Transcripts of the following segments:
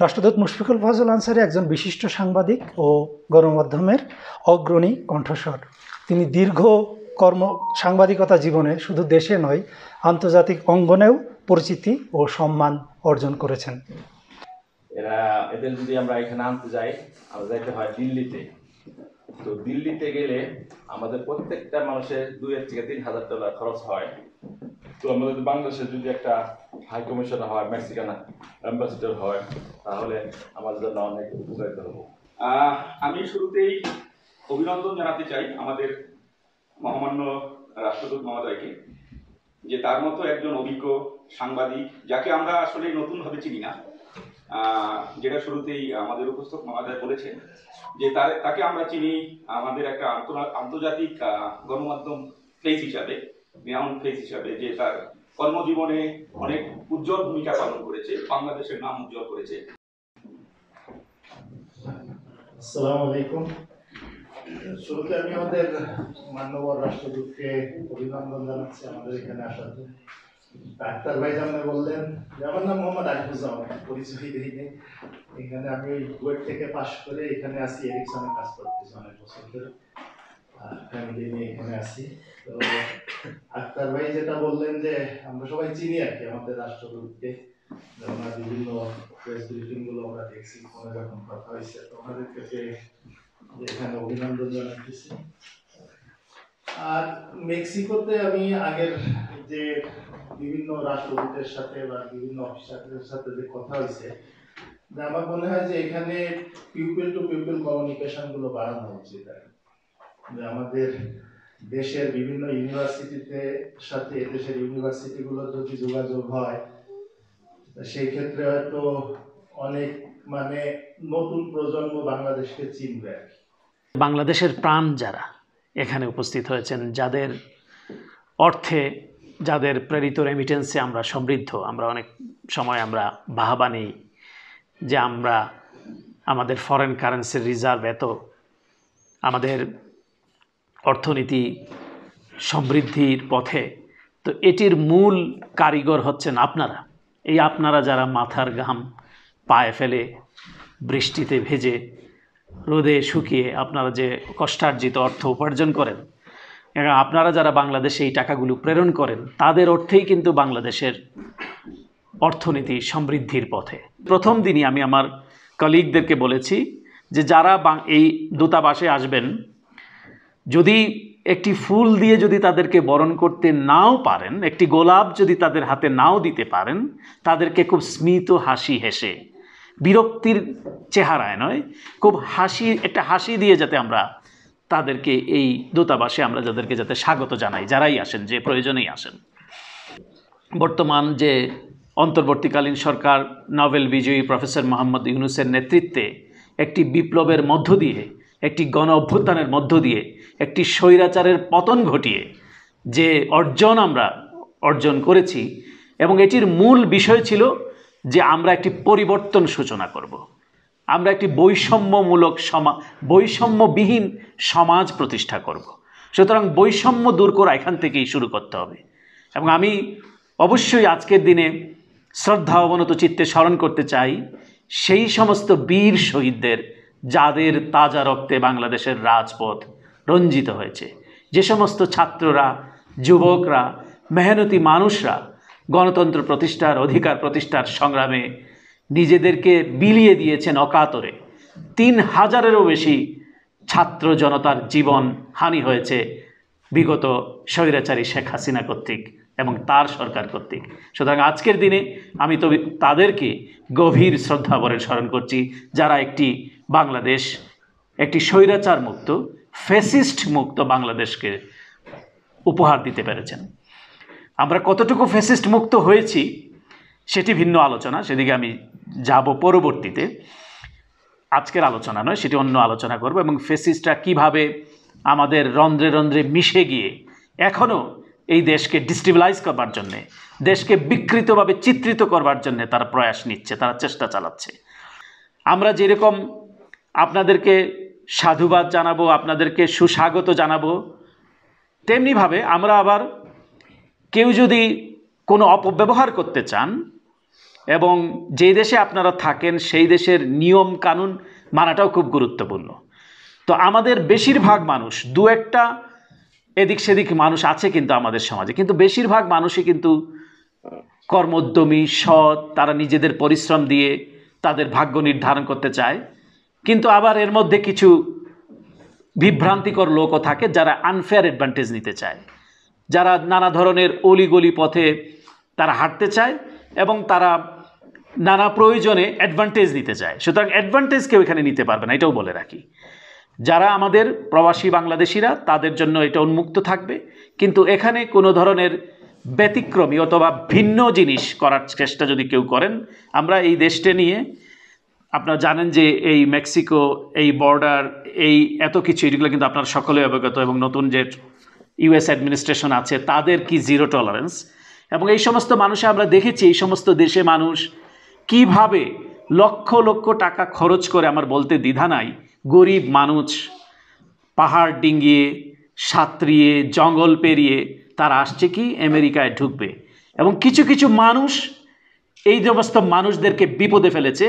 রাষ্ট্রদূত মুশফিকুল ফজল আনসারী একজন বিশিষ্ট সাংবাদিক ও গণমাধ্যমের অগ্রণী কণ্ঠস্বর। তিনি দীর্ঘ সাংবাদিকতা জীবনে শুধু দেশে নয়, আন্তর্জাতিক অঙ্গনেও পরিচিতি ও সম্মান অর্জন করেছেন। এদের যদি আমরা এখানে আনতে যাই, আমরা যাইতে হয় দিল্লিতে। তো দিল্লিতে গেলে আমাদের প্রত্যেকটা মানুষের $2,000 থেকে $3,000 খরচ হয়। তো আমাদের বাংলাদেশে যদি একটা হাই কমিশনার হয়, মেক্সিকান অ্যাম্বাসিডার হয়, তাহলে আমাদের জন্য অনেক উপকারিত হবো। আমি শুরুতেই অভিনন্দন জানাতে চাই আমাদের মহামান্য রাষ্ট্রদূত মহোদয়কে, যে তার মতো একজন অভিজ্ঞ সাংবাদিক, যাকে আমরা আসলে নতুনভাবে চিনি না, যেটা শুরুতেই আমাদের উপস্থিত মহোদয় বলেছেন, যে তাকে আমরা চিনি আমাদের একটা আন্তর্জাতিক গণমাধ্যম ফেস হিসাবে, রিনাউন্ড ফেস হিসাবে, যে তার কর্মজীবনে অনেক উজ্জ্বল ভূমিকা পালন করেছে, বাংলাদেশের নাম উজ্জ্বল করেছে। আসসালামু আলাইকুম। শুরুতে আমি আমাদের মাননীয় রাষ্ট্রদূতকে অভিনন্দন জানাচ্ছি আমাদের এখানে আসার জন্য। ডাক্তার ভাই যেমন বললেন, আমার নাম মোহাম্মদ আরিফুজ্জামান, পরিচয় দিইনি। এখানে আমি কুয়েট থেকে পাশ করে এখানে আসি, এরিকসনে কাজ করতেছি অনেক বছর ধরে, ফ্যামিলি নিয়ে এখানে আসি। তো ডাক্তার ভাই যেটা বললেন যে আমরা সবাই চিনি আর কি আমাদের রাষ্ট্রদূতকে, আমরা বিভিন্ন প্রেস ব্রিফিং গুলো আমরা দেখছি, ফোনে যখন কথা হয়েছে, তো আমাদের কাছে এখানে অভিনন্দন জানাচ্ছি। আর মেক্সিকোতে আমি আগের যে বিভিন্ন রাষ্ট্রদূতের সাথে বা বিভিন্ন অফিসারদের সাথে যে কথা হয়েছে, আমার মনে হয় যে এখানে পিপল টু পিপল কমিউনিকেশন গুলো বাড়ানো উচিত। যে আমাদের দেশের বিভিন্ন ইউনিভার্সিটিতে সাথে এদেশের ইউনিভার্সিটি গুলো যদি যোগাযোগ হয়, সেই ক্ষেত্রে হয়তো অনেক নতুন প্রজন্ম বাংলাদেশকে চিনবে আর কি। বাংলাদেশের প্রাণ যারা এখানে উপস্থিত হয়েছেন, যাদের অর্থে, যাদের প্রেরিত রেমিটেন্সে আমরা সমৃদ্ধ, আমরা অনেক সময় আমরা বাহাবা নেই যে আমরা আমাদের ফরেন কারেন্সির রিজার্ভ এত, আমাদের অর্থনীতি সমৃদ্ধির পথে। তো এটির মূল কারিগর হচ্ছেন আপনারা। এই আপনারা যারা মাথার ঘাম পায়ে ফেলে, বৃষ্টিতে ভেজে, রোদে শুকিয়ে আপনারা যে কষ্টার্জিত অর্থ উপার্জন করেন, এবং আপনারা যারা বাংলাদেশে এই টাকাগুলো প্রেরণ করেন, তাদের অর্থেই কিন্তু বাংলাদেশের অর্থনীতি সমৃদ্ধির পথে। প্রথম দিনই আমি আমার কলিগদেরকে বলেছি যে যারা এই দূতাবাসে আসবেন, যদি একটি ফুল দিয়ে যদি তাদেরকে বরণ করতে নাও পারেন, একটি গোলাপ যদি তাদের হাতে নাও দিতে পারেন, তাদেরকে খুব স্মিত হাসি হেসে, বিরক্তির চেহারায় নয়, খুব একটা হাসি দিয়ে যাতে আমরা তাদেরকে এই দূতাবাসে আমরা যাদেরকে যাতে স্বাগত জানাই, যারাই আসেন, যে প্রয়োজনেই আসেন। বর্তমান যে অন্তর্বর্তীকালীন সরকার নোবেল বিজয়ী প্রফেসর মোহাম্মদ ইউনূসের নেতৃত্বে একটি বিপ্লবের মধ্য দিয়ে, একটি গণ অভ্যুত্থানের মধ্য দিয়ে, একটি স্বৈরাচারের পতন ঘটিয়ে যে আমরা অর্জন করেছি, এবং এটির মূল বিষয় ছিল যে আমরা একটি পরিবর্তন সূচনা করব, আমরা একটি বৈষম্যবিহীন সমাজ প্রতিষ্ঠা করব। সুতরাং বৈষম্য দূর করা এখান থেকেই শুরু করতে হবে। এবং আমি অবশ্যই আজকের দিনে শ্রদ্ধা অবনত চিত্তে স্মরণ করতে চাই সেই সমস্ত বীর শহীদদের, যাদের তাজা রক্তে বাংলাদেশের রাজপথ রঞ্জিত হয়েছে, যে সমস্ত ছাত্ররা, যুবকরা, মেহনতি মানুষরা গণতন্ত্র প্রতিষ্ঠার, অধিকার প্রতিষ্ঠার সংগ্রামে নিজেদেরকে বিলিয়ে দিয়েছেন অকাতরে। 3000-এরও বেশি ছাত্র জনতার জীবন হানি হয়েছে বিগত স্বৈরাচারী শেখ হাসিনা কর্তৃক এবং তার সরকার কর্তৃক। সুতরাং আজকের দিনে আমি তো তাদেরকে গভীর শ্রদ্ধাভরে স্মরণ করছি, যারা একটি স্বৈরাচার মুক্ত, ফ্যাসিস্ট মুক্ত বাংলাদেশকে উপহার দিতে পেরেছেন। আমরা কতটুকু ফ্যাসিস্ট মুক্ত হয়েছি সেটি ভিন্ন আলোচনা, সেদিকে আমি যাব পরবর্তীতে। আজকের আলোচনা নয়, সেটি অন্য আলোচনা করব। এবং ফ্যাসিস্টরা কিভাবে আমাদের রন্ধ্রে রন্ধ্রে মিশে গিয়ে এখনও এই দেশকে ডিস্টেবিলাইজ করবার জন্যে, দেশকে বিকৃতভাবে চিত্রিত করবার জন্যে তারা প্রয়াস নিচ্ছে, তারা চেষ্টা চালাচ্ছে। আমরা যেরকম আপনাদেরকে সাধুবাদ জানাবো, আপনাদেরকে সুস্বাগত জানাবো, তেমনিভাবে আমরা আবার কেউ যদি কোনো অপব্যবহার করতে চান এবং যে দেশে আপনারা থাকেন সেই দেশের নিয়ম কানুন মানাটাও খুব গুরুত্বপূর্ণ। তো আমাদের বেশিরভাগ মানুষ, দু একটা এদিক সেদিক মানুষ আছে কিন্তু আমাদের সমাজে, কিন্তু বেশিরভাগ মানুষই কিন্তু কর্মোদ্যমী, সৎ, তারা নিজেদের পরিশ্রম দিয়ে তাদের ভাগ্য নির্ধারণ করতে চায়। কিন্তু আবার এর মধ্যে কিছু বিভ্রান্তিকর লোকও থাকে যারা আনফেয়ার অ্যাডভান্টেজ নিতে চায়, যারা নানা ধরনের অলিগলি পথে তারা হাঁটতে চায় এবং তারা নানা প্রয়োজনে অ্যাডভান্টেজ নিতে চায়। সুতরাং অ্যাডভান্টেজ কেউ এখানে নিতে পারবে না, এটাও বলে রাখি। যারা আমাদের প্রবাসী বাংলাদেশিরা তাদের জন্য এটা উন্মুক্ত থাকবে, কিন্তু এখানে কোনো ধরনের ব্যতিক্রমী অথবা ভিন্ন জিনিস করার চেষ্টা যদি কেউ করেন, আমরা এই দেশটা নিয়ে, আপনারা জানেন যে এই মেক্সিকো, এই বর্ডার, এই এত কিছু, এগুলো কিন্তু আপনারা সকলে অবগত, এবং নতুন যে ইউএস অ্যাডমিনিস্ট্রেশন আছে তাদের কি জিরো টলারেন্স, এবং এই সমস্ত মানুষে আমরা দেখেছি এই সমস্ত দেশে মানুষ কিভাবে লক্ষ লক্ষ টাকা খরচ করে, আমার বলতে দ্বিধা নাই, গরিব মানুষ পাহাড় ডিঙ্গিয়ে, সাঁতরিয়ে, জঙ্গল পেরিয়ে তারা আসছে কি আমেরিকায় ঢুকবে, এবং কিছু কিছু মানুষ এই সমস্ত মানুষদেরকে বিপদে ফেলেছে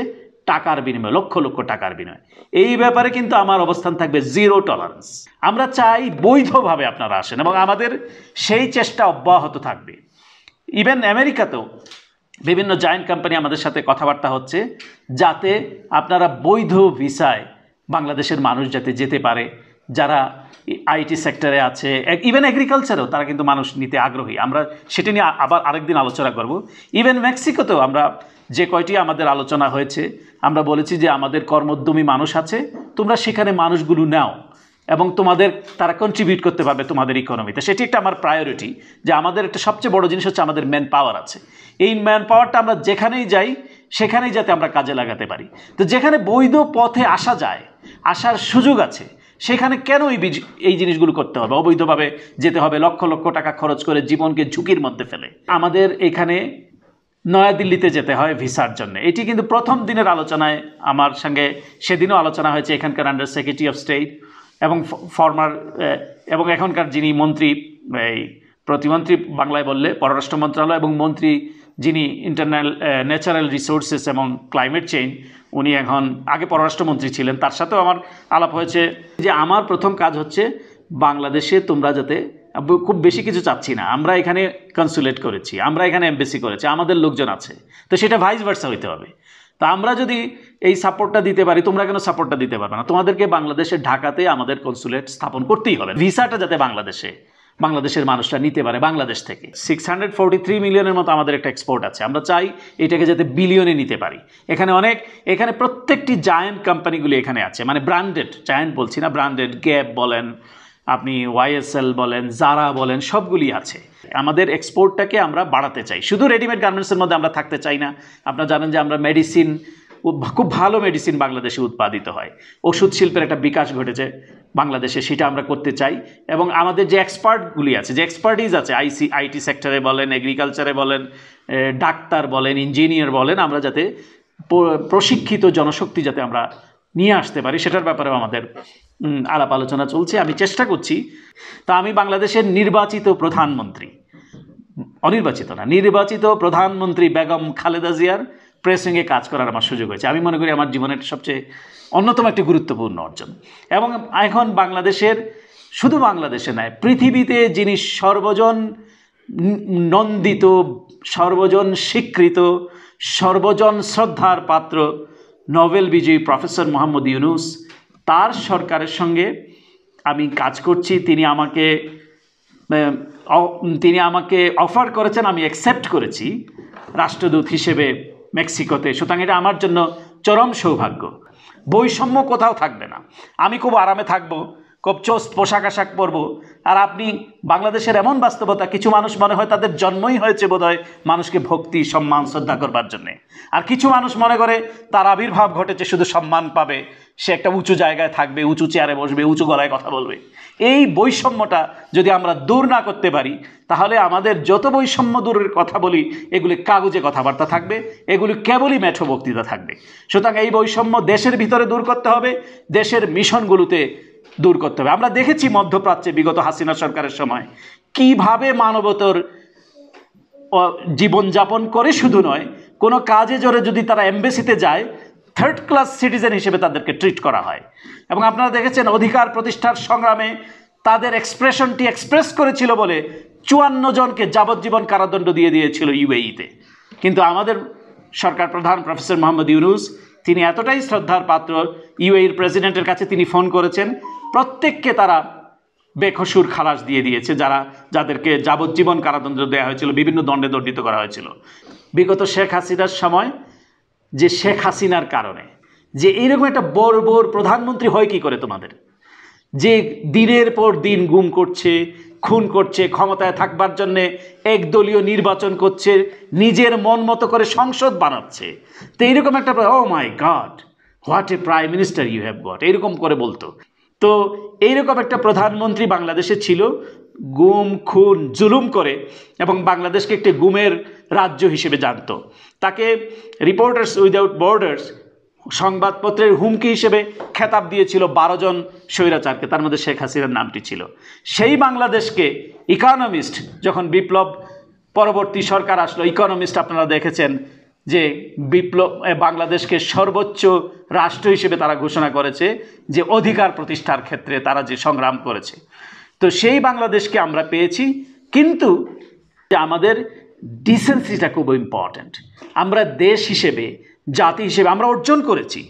টাকার বিনিময়ে, লক্ষ লক্ষ টাকার বিনিময়ে। এই ব্যাপারে কিন্তু আমার অবস্থান থাকবে জিরো টলারেন্স। আমরা চাই বৈধভাবে আপনারা আসেন এবং আমাদের সেই চেষ্টা অব্যাহত থাকবে। ইভেন আমেরিকাতেও বিভিন্ন জায়ান্ট কোম্পানি আমাদের সাথে কথাবার্তা হচ্ছে যাতে আপনারা বৈধ ভিসায় বাংলাদেশের মানুষ যাতে যেতে পারে, যারা আইটি সেক্টরে আছে, ইভেন এগ্রিকালচারেও তারা কিন্তু মানুষ নিতে আগ্রহী। আমরা সেটা নিয়ে আবার আরেকদিন আলোচনা করব। ইভেন মেক্সিকোতেও আমরা যে কয়টি আমাদের আলোচনা হয়েছে, আমরা বলেছি যে আমাদের কর্মোদ্যমী মানুষ আছে, তোমরা সেখানে মানুষগুলো নাও এবং তোমাদের তারা কন্ট্রিবিউট করতে পারবে তোমাদের ইকোনমিতে। সেটি একটা আমার প্রায়োরিটি, যে আমাদের একটা সবচেয়ে বড় জিনিস হচ্ছে আমাদের ম্যান পাওয়ার আছে। এই ম্যান পাওয়ারটা আমরা যেখানেই যাই সেখানেই যাতে আমরা কাজে লাগাতে পারি। তো যেখানে বৈধ পথে আসা যায়, আসার সুযোগ আছে, সেখানে কেন এই জিনিসগুলো করতে হবে, অবৈধভাবে যেতে হবে, লক্ষ লক্ষ টাকা খরচ করে জীবনকে ঝুঁকির মধ্যে ফেলে? আমাদের এখানে নয়াদিল্লিতে যেতে হয় ভিসার জন্য। এটি কিন্তু প্রথম দিনের আলোচনায় আমার সঙ্গে সেদিনও আলোচনা হয়েছে এখানকার আন্ডার সেক্রেটারি অফ স্টেট এবং ফর্মার এবং এখনকার যিনি মন্ত্রী, এই প্রতিমন্ত্রী বাংলায় বললে পররাষ্ট্র মন্ত্রণালয়, এবং মন্ত্রী যিনি ন্যাচারাল রিসোর্সেস এবং ক্লাইমেট চেঞ্জ, উনি এখন আগে পররাষ্ট্রমন্ত্রী ছিলেন, তার সাথেও আমার আলাপ হয়েছে। যে আমার প্রথম কাজ হচ্ছে বাংলাদেশে তোমরা যাতে, খুব বেশি কিছু চাচ্ছি না, আমরা এখানে কনসুলেট করেছি, আমরা এখানে এমবেসি করেছি, আমাদের লোকজন আছে, তো সেটা ভাইস ভার্সা হইতে হবে। তা আমরা যদি এই সাপোর্টটা দিতে পারি, তোমরা কেন সাপোর্টটা দিতে পারবে না? তোমাদেরকে বাংলাদেশের ঢাকাতে আমাদের কনসুলেট স্থাপন করতেই হবে। ভিসাটা যাতে বাংলাদেশের মানুষরা নিতে পারে বাংলাদেশ থেকে। 643 মিলিয়নের মতো আমাদের একটা এক্সপোর্ট আছে, আমরা চাই এটাকে যাতে বিলিয়নে নিতে পারি। এখানে প্রত্যেকটি জায়ান্ট কোম্পানিগুলি এখানে আছে, মানে ব্র্যান্ডেড, জায়ান্ট বলছি না, ব্র্যান্ডেড, গ্যাপ বলেন, আপনি ওয়াইএসএল বলেন, জারা বলেন, সবগুলি আছে। আমাদের এক্সপোর্টটাকে আমরা বাড়াতে চাই, শুধু রেডিমেড গার্মেন্টসের মধ্যে আমরা থাকতে চাই না। আপনারা জানেন যে আমরা মেডিসিন, খুব ভালো মেডিসিন বাংলাদেশে উৎপাদিত হয়, ওষুধ শিল্পের একটা বিকাশ ঘটেছে বাংলাদেশে, সেটা আমরা করতে চাই। এবং আমাদের যে এক্সপার্টগুলি আছে, যে এক্সপার্টিজ আছে, আইটি সেক্টরে বলেন, এগ্রিকালচারে বলেন, ডাক্তার বলেন, ইঞ্জিনিয়ার বলেন, আমরা যাতে প্রশিক্ষিত জনশক্তি যাতে আমরা নিয়ে আসতে পারি, সেটার ব্যাপারেও আমাদের আলাপ আলোচনা চলছে। আমি চেষ্টা করছি। তা আমি বাংলাদেশের নির্বাচিত প্রধানমন্ত্রী, অনির্বাচিত না, নির্বাচিত প্রধানমন্ত্রী বেগম খালেদা জিয়ার প্রেসিংয়ে কাজ করার আমার সুযোগ হয়েছে। আমি মনে করি আমার জীবনের সবচেয়ে অন্যতম একটি গুরুত্বপূর্ণ অর্জন। এবং এখন বাংলাদেশের, শুধু বাংলাদেশে নয়, পৃথিবীতে যিনি সর্বজন নন্দিত, সর্বজন স্বীকৃত, সর্বজন শ্রদ্ধার পাত্র, নোবেল বিজয়ী প্রফেসর মোহাম্মদ ইউনূস, তার সরকারের সঙ্গে আমি কাজ করছি। তিনি আমাকে অফার করেছেন, আমি অ্যাকসেপ্ট করেছি রাষ্ট্রদূত হিসেবে মেক্সিকোতে। সুতরাং এটা আমার জন্য চরম সৌভাগ্য। বৈষম্য কোথাও থাকবে না, আমি খুব আরামে থাকবো, খুব চোস্ত পোশাক আশাক পরবো। আর আপনি বাংলাদেশের এমন বাস্তবতা, কিছু মানুষ মনে হয় তাদের জন্মই হয়েছে বোধহয় মানুষকে ভক্তি, সম্মান, শ্রদ্ধা করবার জন্যে, আর কিছু মানুষ মনে করে তার আবির্ভাব ঘটেছে শুধু সম্মান পাবে, সে একটা উঁচু জায়গায় থাকবে, উঁচু চেয়ারে বসবে, উঁচু গলায় কথা বলবে। এই বৈষম্যটা যদি আমরা দূর না করতে পারি, তাহলে আমাদের যত বৈষম্য দূরের কথা বলি, এগুলি কাগজে কথাবার্তা থাকবে, এগুলি কেবলই মেঠো বক্তৃতা থাকবে। সুতরাং এই বৈষম্য দেশের ভিতরে দূর করতে হবে, দেশের মিশনগুলোতে দূর করতে হবে। আমরা দেখেছি মধ্যপ্রাচ্যে বিগত হাসিনা সরকারের সময় কিভাবে মানবতার জীবনযাপন করে শুধু নয়, কোনো কাজে জোরে যদি তারা এমবেসিতে যায়, থার্ড ক্লাস সিটিজেন হিসেবে তাদেরকে ট্রিট করা হয়। এবং আপনারা দেখেছেন অধিকার প্রতিষ্ঠার সংগ্রামে তাদের এক্সপ্রেশনটি এক্সপ্রেস করেছিল বলে 54 জনকে যাবজ্জীবন কারাদণ্ড দিয়ে দিয়েছিল ইউএইতে। কিন্তু আমাদের সরকার প্রধান প্রফেসর মোহাম্মদ ইউনূস, তিনি এতটাই শ্রদ্ধার পাত্র, ইউএইর প্রেসিডেন্টের কাছে তিনি ফোন করেছেন, প্রত্যেককে তারা বেকসুর খালাস দিয়ে দিয়েছে, যাদেরকে যাবজ্জীবন কারাদণ্ড দেওয়া হয়েছিল, বিভিন্ন দণ্ডে দণ্ডিত করা হয়েছিল। বিগত শেখ হাসিনার সময় যে শেখ হাসিনার কারণে যে এইরকম একটা বর্বর প্রধানমন্ত্রী হয় কি করে তোমাদের, যে দিনের পর দিন গুম করছে, খুন করছে, ক্ষমতায় থাকবার জন্যে একদলীয় নির্বাচন করছে, নিজের মন মতো করে সংসদ বানাচ্ছে। তো এইরকম একটা oh my god, what a prime minister you have got, এইরকম করে বলতো। তো এইরকম একটা প্রধানমন্ত্রী বাংলাদেশে ছিল, গুম খুন জুলুম করে এবং বাংলাদেশকে একটি গুমের রাজ্য হিসেবে জানতো। তাকে রিপোর্টার্স উইদাউট বর্ডার্স সংবাদপত্রের হুমকি হিসেবে খেতাব দিয়েছিল 12 জন স্বৈরাচারকে, তার মধ্যে শেখ হাসিনার নামটি ছিল। সেই বাংলাদেশকে ইকোনমিস্ট, যখন বিপ্লব পরবর্তী সরকার আসলো, ইকোনমিস্ট আপনারা দেখেছেন যে বাংলাদেশকে সর্বোচ্চ রাষ্ট্র হিসেবে তারা ঘোষণা করেছে, যে অধিকার প্রতিষ্ঠার ক্ষেত্রে তারা যে সংগ্রাম করেছে। তো সেই বাংলাদেশকে আমরা পেয়েছি, কিন্তু আমাদের ডিসেন্সিটা খুব ইম্পর্ট্যান্ট। আমরা দেশ হিসেবে, জাতি হিসেবে আমরা অর্জন করেছি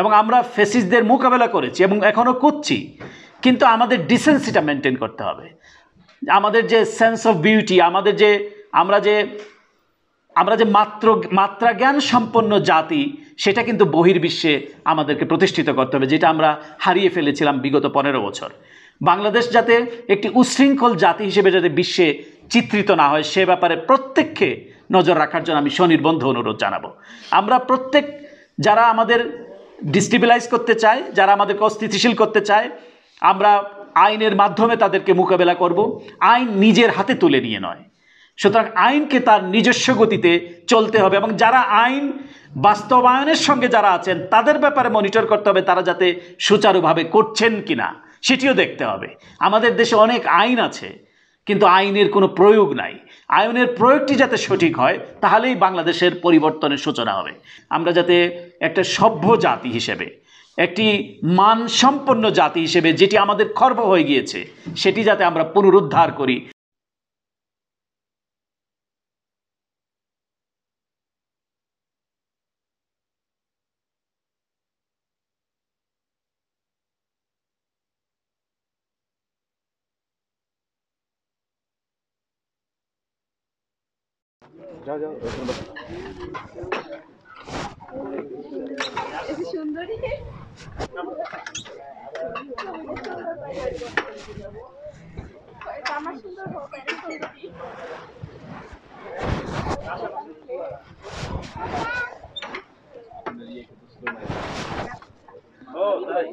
এবং আমরা ফ্যাসিস্টদের মোকাবেলা করেছি এবং এখনও করছি, কিন্তু আমাদের ডিসেন্সিটা মেনটেন করতে হবে। আমাদের যে সেন্স অফ বিউটি, আমরা যে মাত্রা জ্ঞান সম্পন্ন জাতি, সেটা কিন্তু বহির্বিশ্বে আমাদেরকে প্রতিষ্ঠিত করতে হবে, যেটা আমরা হারিয়ে ফেলেছিলাম বিগত 15 বছর। বাংলাদেশ যাতে একটি উচ্ছৃঙ্খল জাতি হিসেবে যাতে বিশ্বে চিত্রিত না হয়, সে ব্যাপারে প্রত্যেককে নজর রাখার জন্য আমি স্বনির্বন্ধ অনুরোধ জানাবো। আমরা প্রত্যেক, যারা আমাদের ডিস্টেবিলাইজ করতে চায়, যারা আমাদেরকে অস্থিতিশীল করতে চায়, আমরা আইনের মাধ্যমে তাদেরকে মোকাবেলা করব, আইন নিজের হাতে তুলে নিয়ে নয়। সুতরাং আইনকে তার নিজস্ব গতিতে চলতে হবে এবং যারা আইন বাস্তবায়নের সঙ্গে যারা আছেন তাদের ব্যাপারে মনিটর করতে হবে, তারা যাতে সুচারুভাবে করছেন কিনা সেটিও দেখতে হবে। আমাদের দেশে অনেক আইন আছে, কিন্তু আইনের কোনো প্রয়োগ নাই। আইনের প্রয়োগটি যাতে সঠিক হয়, তাহলেই বাংলাদেশের পরিবর্তনের সূচনা হবে। আমরা যাতে একটা সভ্য জাতি হিসেবে, একটি মানসম্পন্ন জাতি হিসেবে, যেটি আমাদের খর্ব হয়ে গিয়েছে, সেটি যাতে আমরা পুনরুদ্ধার করি। সুন্দরী আমার সুন্দর ও তাই